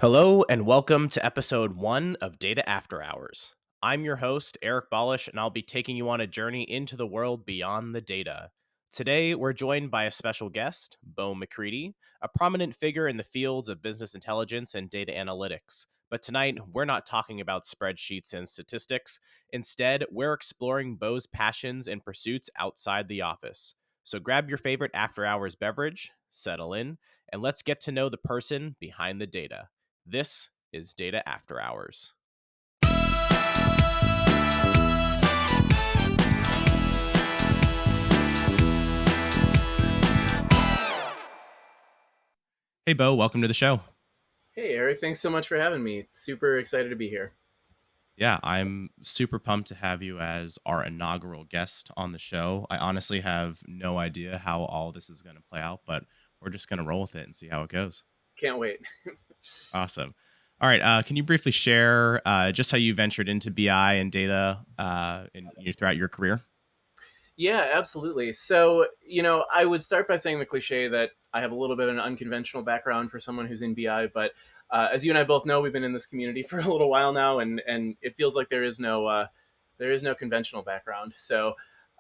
Hello and welcome to episode 1 of Data After Hours. I'm your host, Eric Balish, and I'll be taking you on a journey into the world beyond the data. Today, we're joined by a special guest, Bo McCready, a prominent figure in the fields of business intelligence and data analytics. But tonight, we're not talking about spreadsheets and statistics. Instead, we're exploring Bo's passions and pursuits outside the office. So grab your favorite after hours beverage, settle in, and let's get to know the person behind the data. This is Data After Hours. Hey, Bo, welcome to the show. Hey, Eric, thanks so much for having me. Super excited to be here. Yeah, I'm super pumped to have you as our inaugural guest on the show. I honestly have no idea how all this is going to play out, but we're just going to roll with it and see how it goes. Can't wait. Awesome. All right. Can you briefly share just how you ventured into BI and data throughout your career? Yeah, absolutely. So, I would start by saying the cliche that I have a little bit of an unconventional background for someone who's in BI, but as you and I both know, we've been in this community for a little while now, and it feels like there is no conventional background.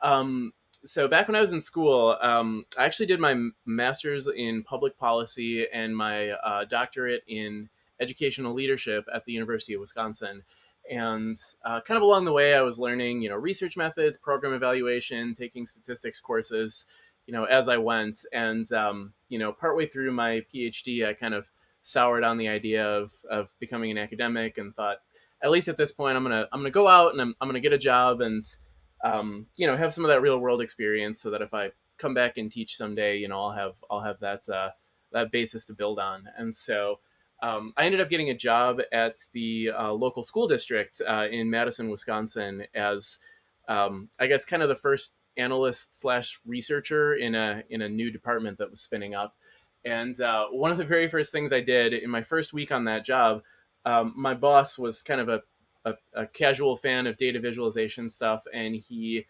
Um, so back when I was in school, I actually did my master's in public policy and my doctorate in educational leadership at the University of Wisconsin. And kind of along the way, I was learning, research methods, program evaluation, taking statistics courses, as I went. And partway through my PhD, I kind of soured on the idea of becoming an academic and thought, at least at this point, I'm gonna go out and I'm gonna get a job and have some of that real world experience, so that if I come back and teach someday, I'll have that basis to build on. And so I ended up getting a job at the local school district in Madison, Wisconsin, as I guess kind of the first analyst slash researcher in a new department that was spinning up. And one of the very first things I did in my first week on that job, my boss was kind of a casual fan of data visualization stuff, and he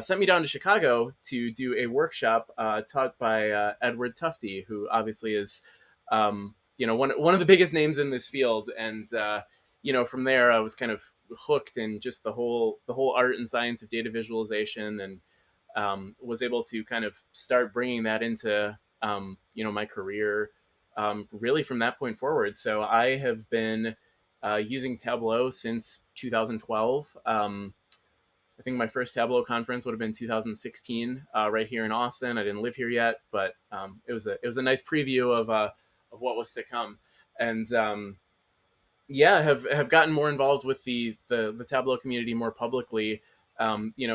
sent me down to Chicago to do a workshop taught by Edward Tufte, who obviously is one of the biggest names in this field. And from there I was kind of hooked in just the whole art and science of data visualization, and was able to kind of start bringing that into my career really from that point forward. So I have been using Tableau since 2012. I think my first Tableau conference would have been 2016, right here in Austin. I didn't live here yet, but it was a nice preview of what was to come. And have gotten more involved with the Tableau community more publicly,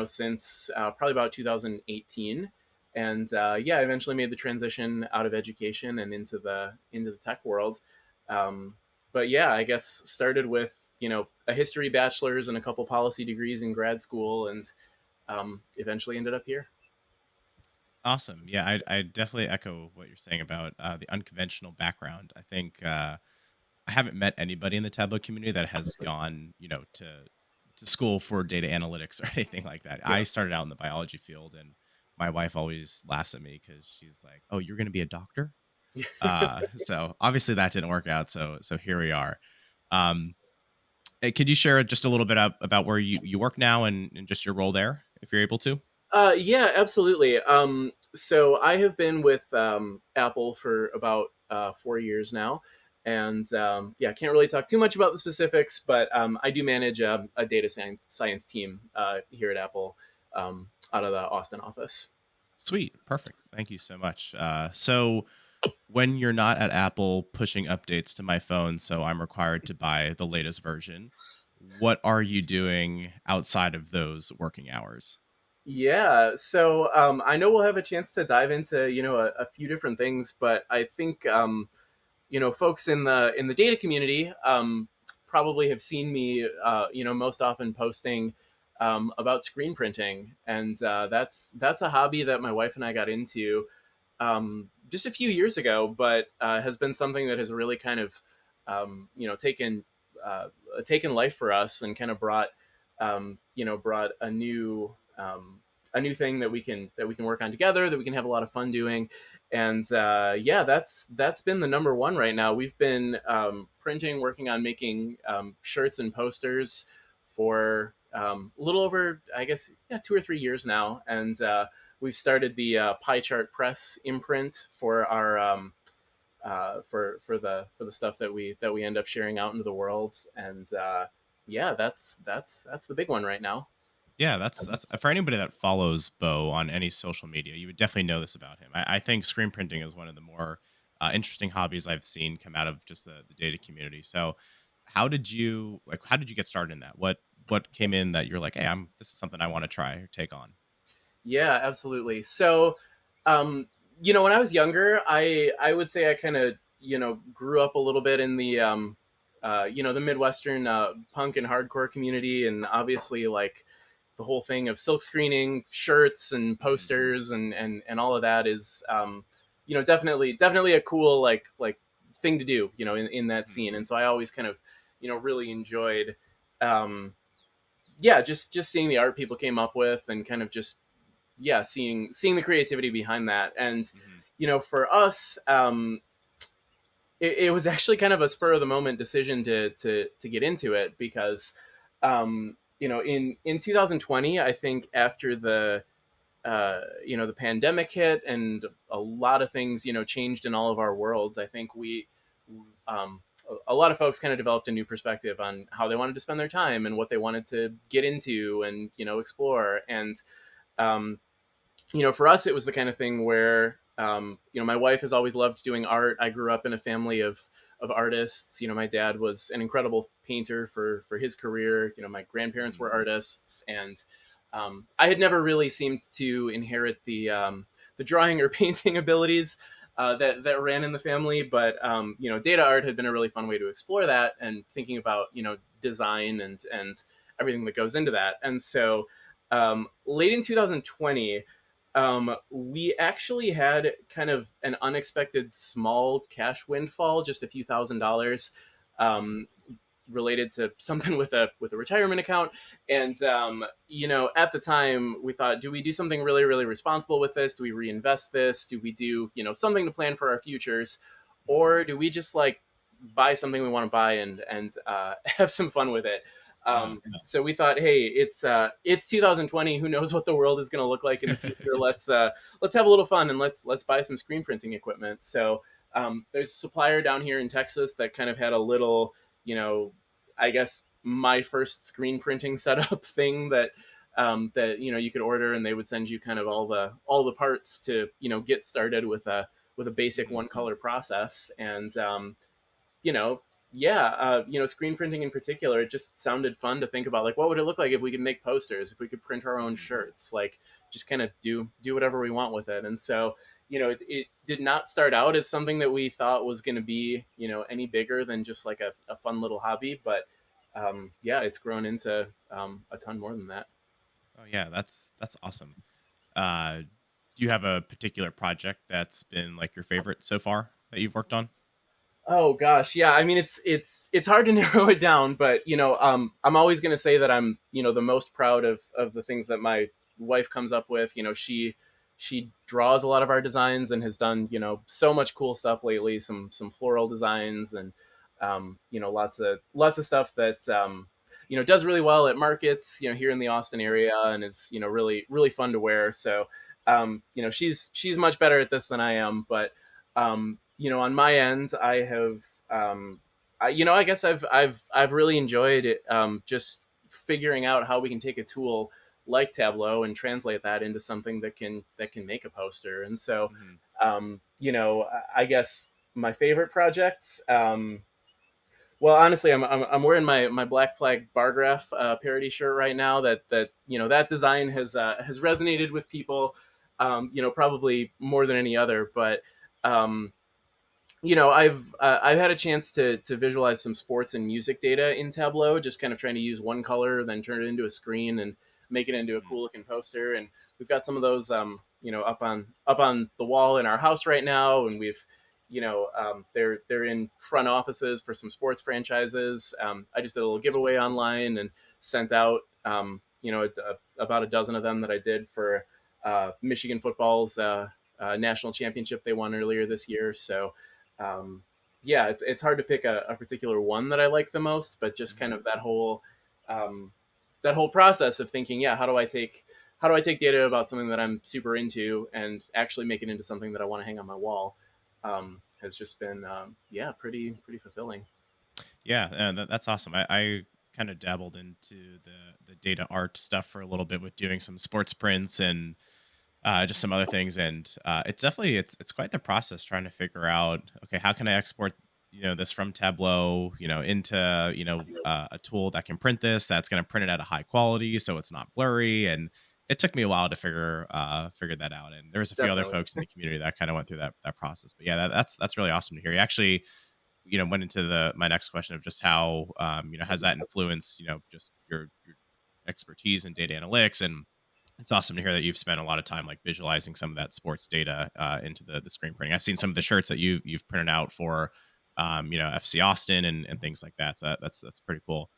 since probably about 2018. And I eventually made the transition out of education and into the tech world. But I guess started with a history bachelor's and a couple policy degrees in grad school, and eventually ended up here. Awesome. Yeah, I definitely echo what you're saying about the unconventional background. I think I haven't met anybody in the Tableau community that has gone, to school for data analytics or anything like that. Yeah. I started out in the biology field, and my wife always laughs at me because she's like, "Oh, you're going to be a doctor?" So obviously that didn't work out. So here we are. Um, could you share just a little bit about where you work now and just your role there, if you're able to? Yeah, absolutely. So I have been with Apple for about 4 years now, and can't really talk too much about the specifics, but I do manage a data science team here at Apple, out of the Austin office. Sweet. Perfect. Thank you so much. So when you're not at Apple pushing updates to my phone, so I'm required to buy the latest version, what are you doing outside of those working hours? Yeah, so I know we'll have a chance to dive into a few different things, but I think folks in the data community probably have seen me most often posting about screen printing, and that's a hobby that my wife and I got into just a few years ago, but has been something that has really kind of taken life for us, and kind of brought a new a new thing that we can work on together, that we can have a lot of fun doing. And yeah, that's been the number one right now. We've been printing, working on making shirts and posters for a little over, I guess, yeah, 2 or 3 years now. And we've started the pie chart press imprint for our for the stuff that we end up sharing out into the world. And yeah, that's the big one right now. Yeah, that's for anybody that follows Bo on any social media, you would definitely know this about him. I think screen printing is one of the more interesting hobbies I've seen come out of just the data community. So, how did you get started in that? What came in that you're like, hey, I'm this is something I want to try or take on? Yeah, absolutely. So, um, when I was younger, I would say I kind of grew up a little bit in the the Midwestern punk and hardcore community, and obviously like the whole thing of silk screening shirts and Hmm. posters and all of that is definitely a cool like thing to do in that scene. Hmm. And so I always kind of really enjoyed um, yeah, just seeing the art people came up with, and kind of just yeah, seeing the creativity behind that. And Hmm. for us, it was actually kind of a spur of the moment decision to get into it, because in 2020, I think after the pandemic hit and a lot of things changed in all of our worlds, I think we um, a lot of folks kind of developed a new perspective on how they wanted to spend their time and what they wanted to get into and explore. And um, for us, it was the kind of thing where, my wife has always loved doing art. I grew up in a family of artists. My dad was an incredible painter for his career. My grandparents were Hmm. artists, and I had never really seemed to inherit the drawing or painting abilities that ran in the family. But data art had been a really fun way to explore that, and thinking about design and everything that goes into that. And so late in 2020, we actually had kind of an unexpected small cash windfall, just a few $1,000s, Hmm. um, related to something with a retirement account. And at the time, we thought, do we do something really really responsible with this? Do we reinvest this? Do we do something to plan for our futures, Hmm. or do we just like buy something we want to buy and have some fun with it? Yeah. So we thought, hey, it's 2020. Who knows what the world is going to look like in the future? Let's have a little fun, and let's buy some screen printing equipment. So there's a supplier down here in Texas that kind of had a little, I guess my first screen printing setup thing that you could order, and they would send you kind of all the parts to get started with a basic one Hmm. color process. And you know, yeah, screen printing in particular, it just sounded fun to think about, like, what would it look like if we could make posters, if we could print our own Hmm. shirts, like, just kind of do whatever we want with it. And so, it did not start out as something that we thought was going to be, any bigger than just like a fun little hobby. But yeah, it's grown into a ton more than that. Oh yeah, that's awesome. Uh, do you have a particular project that's been like your favorite so far that you've worked on? Oh gosh, yeah. I mean, it's hard to narrow it down, but I'm always going to say that I'm the most proud of the things that my wife comes up with. She draws a lot of our designs and has done so much cool stuff lately. Some floral designs, and lots of stuff that does really well at markets here in the Austin area, and is really really fun to wear. So she's much better at this than I am, but on my end, I have, I guess I've really enjoyed it, just figuring out how we can take a tool like Tableau and translate that into something that can make a poster. And so, Hmm. I guess my favorite projects. Well, honestly, I'm wearing my Black Flag bar graph parody shirt right now. That design has resonated with people, probably more than any other. But um, I've had a chance to visualize some sports and music data in Tableau, just kind of trying to use one color, then turn it into a screen and make it into a Hmm. cool looking poster. And we've got some of those, up on the wall in our house right now, and we've they're in front offices for some sports franchises. I just did a little Oh, giveaway sweet. online and sent out. about a dozen of them that I did for Michigan football's national championship they won earlier this year. So um, yeah, it's hard to pick a particular one that I like the most, but just Mhm. kind of um, that whole process of thinking, yeah, how do I take data about something that I'm super into and actually make it into something that I want to hang on my wall, has just been yeah, pretty fulfilling. Yeah, that's awesome. I kind of dabbled into the data art stuff for a little bit with doing some sports prints and just some other things. And it's definitely it's quite the process trying to figure out, okay, how can I export this from Tableau into a tool that can print this, that's going to print it at a high quality so it's not blurry. And it took me a while to figure that out. And there's a few other Definitely. folks in the community that kind of went through that process. But yeah, that's really awesome to hear. You actually went into the my next question of just how has that influenced just your expertise in data analytics. And it's awesome to hear that you've spent a lot of time like visualizing some of that sports data into the screen printing. I've seen some of the shirts that you've printed out for FC Austin and things like that. So that's pretty cool.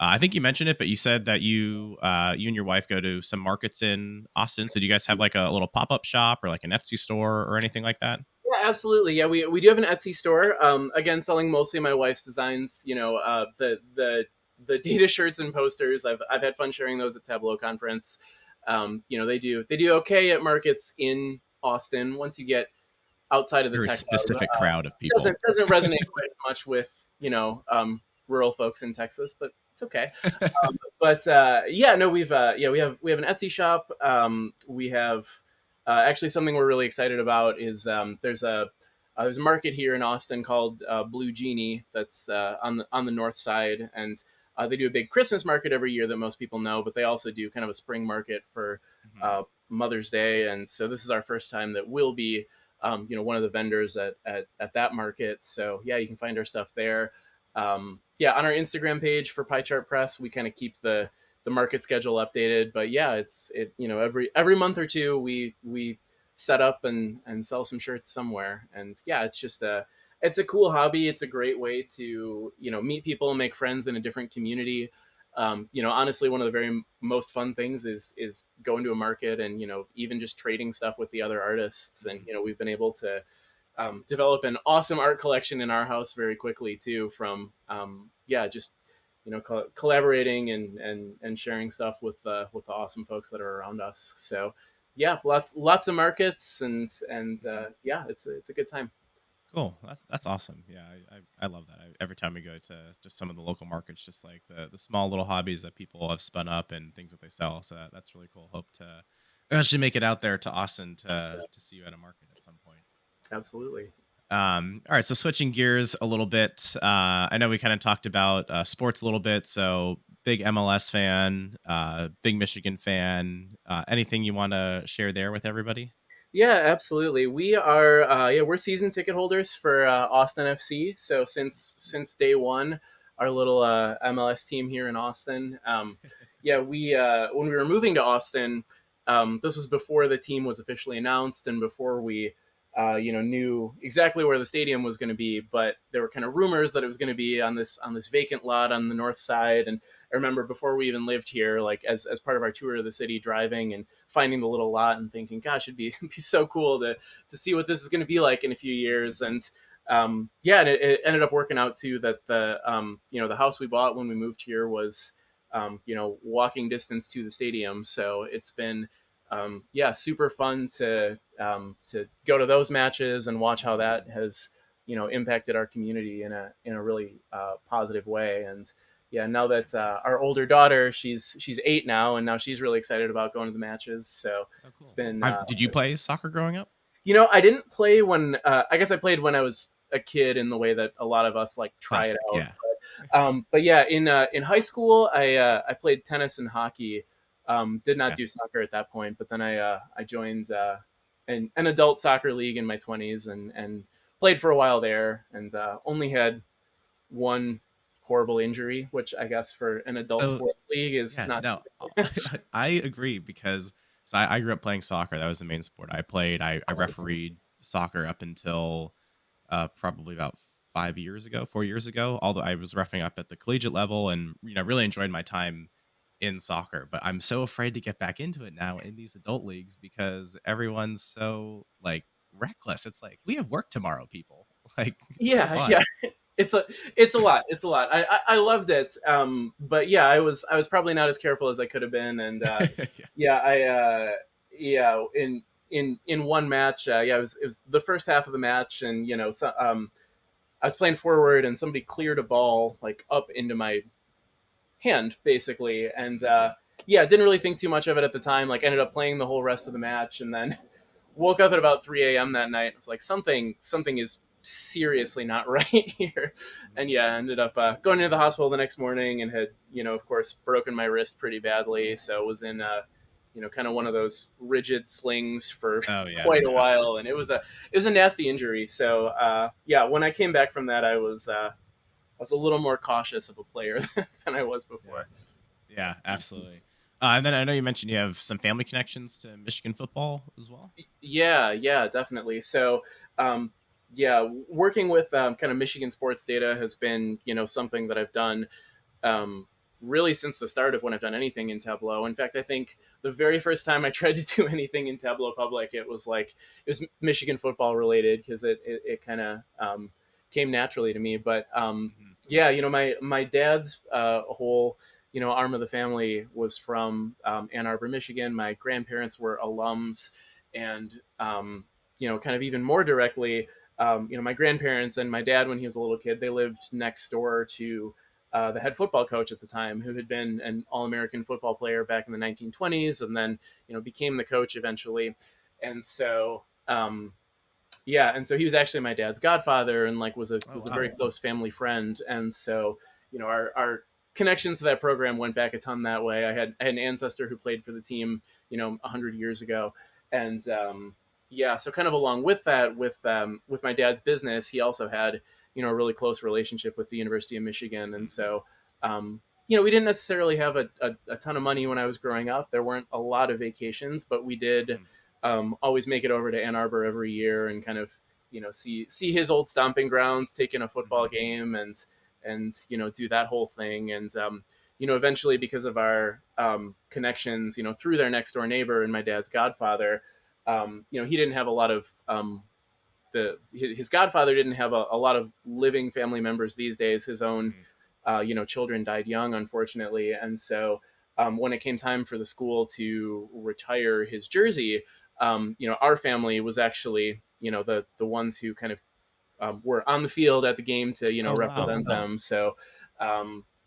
I think you mentioned it, but you said that you and your wife go to some markets in Austin. So do you guys have like a little pop-up shop or like an Etsy store or anything like that? Yeah, absolutely. Yeah, we do have an Etsy store. Again, selling mostly my wife's designs. The data shirts and posters. I've had fun sharing those at Tableau conference. They do okay at markets in Austin. Once you get outside of the Very tech hub, specific crowd of doesn't people. doesn't resonate quite as much with rural folks in Texas, but it's okay. But yeah, no, we have an Etsy shop. We have actually something we're really excited about is there's a market here in Austin called Blue Genie that's on the north side, and they do a big Christmas market every year that most people know, but they also do kind of a spring market for Mhm. Mother's Day, and so this is our first time that we'll be one of the vendors at that market. So yeah, you can find our stuff there. Yeah, on our Instagram page for Pie Chart Press, we kind of keep the market schedule updated. But yeah, every month or two we set up and sell some shirts somewhere. And yeah, it's a cool hobby. It's a great way to meet people and make friends in a different community. Honestly, one of the very most fun things is going to a market and even just trading stuff with the other artists. And Mhm. we've been able to develop an awesome art collection in our house very quickly too. From yeah, just collaborating and sharing stuff with the awesome folks that are around us. So yeah, lots of markets and Mhm. yeah, it's a good time. Cool. That's awesome. Yeah, I love that. Every time we go to just some of the local markets, just like the small little hobbies that people have spun up and things that they sell. So that's really cool. Hope to actually make it out there to Austin to see you at a market at some point. Absolutely. All right. So switching gears a little bit, I know we kind of talked about sports a little bit. So big MLS fan, big Michigan fan. Anything you want to share there with everybody? Yeah, absolutely. We're season ticket holders for Austin FC. So since day one, our little MLS team here in Austin. Yeah, we when we were moving to Austin, this was before the team was officially announced and before we knew exactly where the stadium was going to be. But there were kind of rumors that it was going to be on this vacant lot on the north side. And I remember before we even lived here, like as part of our tour of the city, driving and finding the little lot and thinking, gosh, it'd be so cool to see what this is going to be like in a few years. And yeah, and it ended up working out too that the house we bought when we moved here was walking distance to the stadium. So it's been yeah, super fun to go to those matches and watch how that has impacted our community in a really positive way. And yeah, now that Nice. our older daughter, she's 8 now, and now she's really excited about going to the matches. So Oh, it's cool. been Did you play soccer growing up? I didn't play when I guess I played when I was a kid in the way that a lot of us like try it Classic. out. Yeah. But yeah, in high school, I played tennis and hockey. Did not Yeah. do soccer at that point, but then I joined an adult soccer league in my 20s and played for a while there, and only had one horrible injury, which I guess for an adult So sports league is yes, not. no, I agree because I grew up playing soccer. That was the main sport I played. I refereed soccer up until probably about 4 years ago. Although I was refereeing up at the collegiate level, and really enjoyed my time in soccer, but I'm so afraid to get back into it now in these adult leagues because everyone's so like reckless. It's like we have work tomorrow, people. Like have Yeah, fun. yeah. It's a lot. It's a lot. I loved it. But yeah, I was probably not as careful as I could have been, and Yeah. yeah, yeah, in one match, yeah, it was the first half of the match, and I was playing forward, and somebody cleared a ball like up into my hand, basically, and yeah, didn't really think too much of it at the time. Like, ended up playing the whole rest of the match, and then woke up at about 3 a.m. that night. I was like, something is seriously not right here. And yeah, I ended up going into the hospital the next morning and had, of course, broken my wrist pretty badly. So was in, kind of one of those rigid slings for Oh yeah, quite a no. while. And it was a nasty injury. So yeah, when I came back from that, I was a little more cautious of a player than I was Yeah. before. Yeah, absolutely. And then I know you mentioned you have some family connections to Michigan football as well. Yeah, yeah, definitely. So, um, yeah, working with kind of Michigan sports data has been, something that I've done um, really since the start of when I've done anything in Tableau. In fact, I think the very first time I tried to do anything in Tableau Public, it was Michigan football related because it kind of came naturally to me. But Hmm. yeah, my dad's whole arm of the family was from Ann Arbor, Michigan. My grandparents were alums, and kind of even more directly, my grandparents and my dad when he was a little kid, they lived next door to the head football coach at the time, who had been an All-American football player back in the 1920s, and then became the coach eventually. And so, yeah, and so he was actually my dad's godfather, and like Oh was a wow. very close family friend. And so, our connections to that program went back a ton that way. I had an ancestor who played for the team, 100 years ago, and yeah, so kind of along with that, with my dad's business, he also had a really close relationship with the University of Michigan, and Hmm. so. We didn't necessarily have a ton of money when I was growing up. There weren't a lot of vacations, but we did Hmm. always make it over to Ann Arbor every year and kind of see his old stomping grounds, take in a football Hmm. game, and do that whole thing. And eventually, because of our connections, through their next door neighbor and my dad's godfather, he didn't have a lot of his godfather didn't have a lot of living family members these days. His own Hmm. children died young, unfortunately, and so when it came time for the school to retire his jersey, our family was actually the ones who kind of were on the field at the game to Oh wow. represent them. So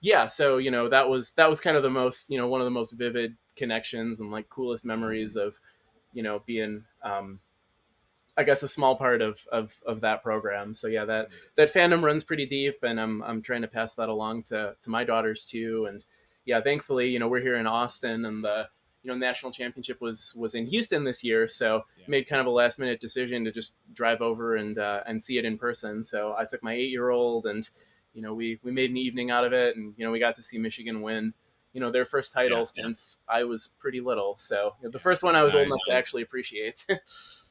yeah, so that was kind of the most one of the most vivid connections and like coolest memories of being I guess a small part of that program. So yeah, that fandom runs pretty deep, and I'm trying to pass that along to my daughters too. And yeah, thankfully, we're here in Austin, and the national championship was in Houston this year, so Yeah. made kind of a last minute decision to just drive over and see it in person. So I took my 8-year-old, and we made an evening out of it, and we got to see Michigan win. Their first title Yeah. since I was pretty little. So the Yeah. first one I was old I enough to actually appreciate.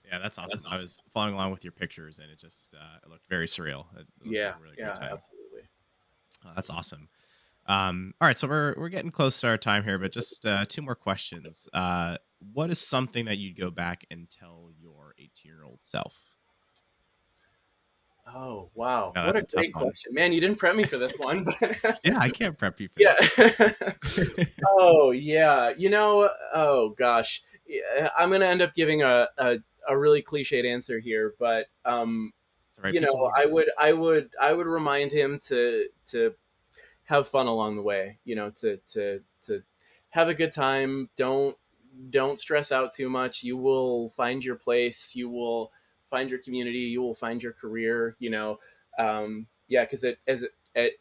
Yeah, that's awesome. I was following along with your pictures, and it looked very surreal. It looked like Yeah, a really great yeah, time. absolutely. That's awesome. All right, so we're getting close to our time here, but just two more questions. What is something that you'd go back and tell your 18-year-old self? Oh, I wow. know What that's a a tough great one. question. Man, you didn't prep me for this one, but Yeah, I can't prep you for yeah. this. Oh, yeah. Oh gosh. Yeah, I'm going to end up giving a really cliched answer here, but It's all right. People want to I hear it. would remind him to have fun along the way, to have a good time. Don't stress out too much. You will find your place. You will find your community. You will find your career. Yeah, because at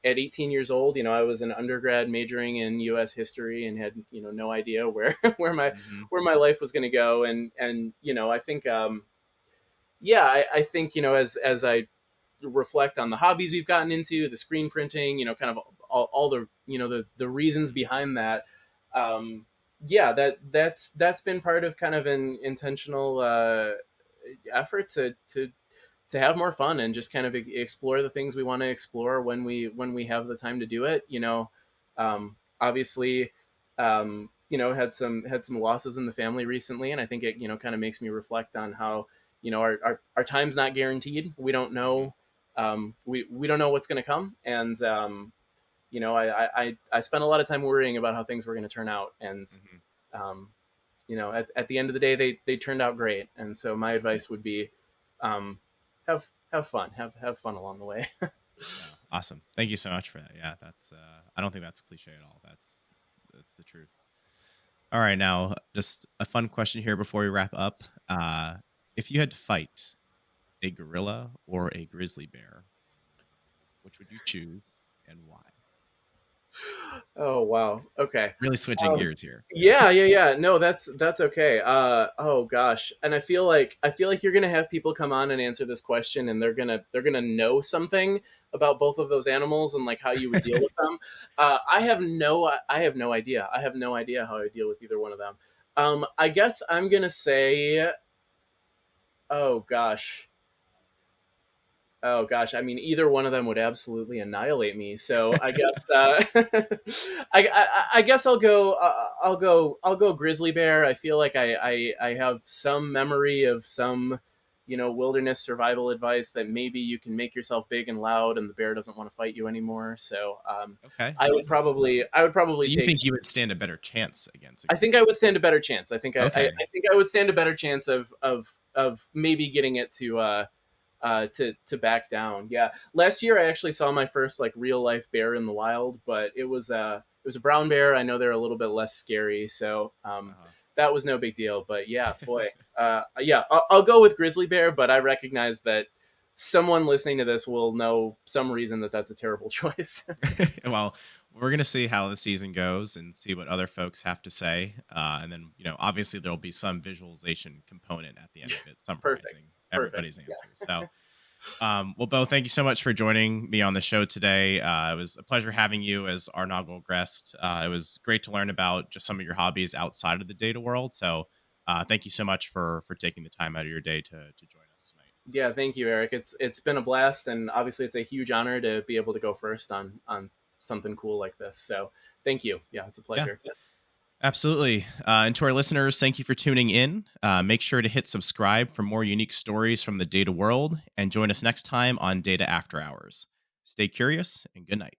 18 years old, I was an undergrad majoring in U.S. history and had no idea where Hmm. where my life was going to go. And I think yeah, I think as I reflect on the hobbies we've gotten into, the screen printing, kind of all the the reasons behind that. Yeah, that's been part of kind of an intentional effort to have more fun and just kind of explore the things we want to explore when we have the time to do it. Obviously, Had some losses in the family recently, and I think it kind of makes me reflect on how our time's not guaranteed. We don't Hmm. know. We don't know what's going to come, and I spent a lot of time worrying about how things were going to turn out, and Hmm. um, at the end of the day, they turned out great. And so my Yeah. advice would be, have fun, have fun along the way. Yeah. Awesome. Thank you so much for that. Yeah, that's I don't think that's cliche at all. That's the truth. All right, now just a fun question here before we wrap up. If you had to fight a gorilla or a grizzly bear, which would you choose and why? Oh wow. Okay. Really switching Um, gears here. yeah. No, that's okay. Oh gosh, and I feel like you're gonna have people come on and answer this question, and they're gonna know something about both of those animals and like how you would deal with them. I have no idea. I have no idea how I would deal with either one of them. I guess I'm gonna say, oh gosh. Oh gosh, I mean, either one of them would absolutely annihilate me. So I guess I guess I'll go grizzly bear. I feel like I have some memory of some wilderness survival advice that maybe you can make yourself big and loud, and the bear doesn't want to fight you anymore. So Okay. I would probably So you take. think you would stand a better chance against a I think I grizzly would stand a better chance. I think bear? I Okay. think I would stand a better chance of maybe getting it to back down. Yeah, last year I actually saw my first like real life bear in the wild, but it was a brown bear. I know they're a little bit less scary, so Uh-huh. that was no big deal. But yeah, boy, yeah, I'll go with grizzly bear. But I recognize that someone listening to this will know some reason that that's a terrible choice. Well, we're gonna see how the season goes and see what other folks have to say, and then obviously there'll be some visualization component at the end of it, Perfect, summarizing perfect. everybody's Yeah, answers. So, well, Bo, thank you so much for joining me on the show today. It was a pleasure having you as our inaugural guest. It was great to learn about just some of your hobbies outside of the data world. So, thank you so much for taking the time out of your day to join us tonight. yeah. Thank you, Eric. It's been a blast, and obviously it's a huge honor to be able to go first on something cool like this. So thank you. Yeah, it's a Yeah. pleasure. Absolutely. And to our listeners, thank you for tuning in. Make sure to hit subscribe for more unique stories from the data world and join us next time on Data After Hours. Stay curious and good night.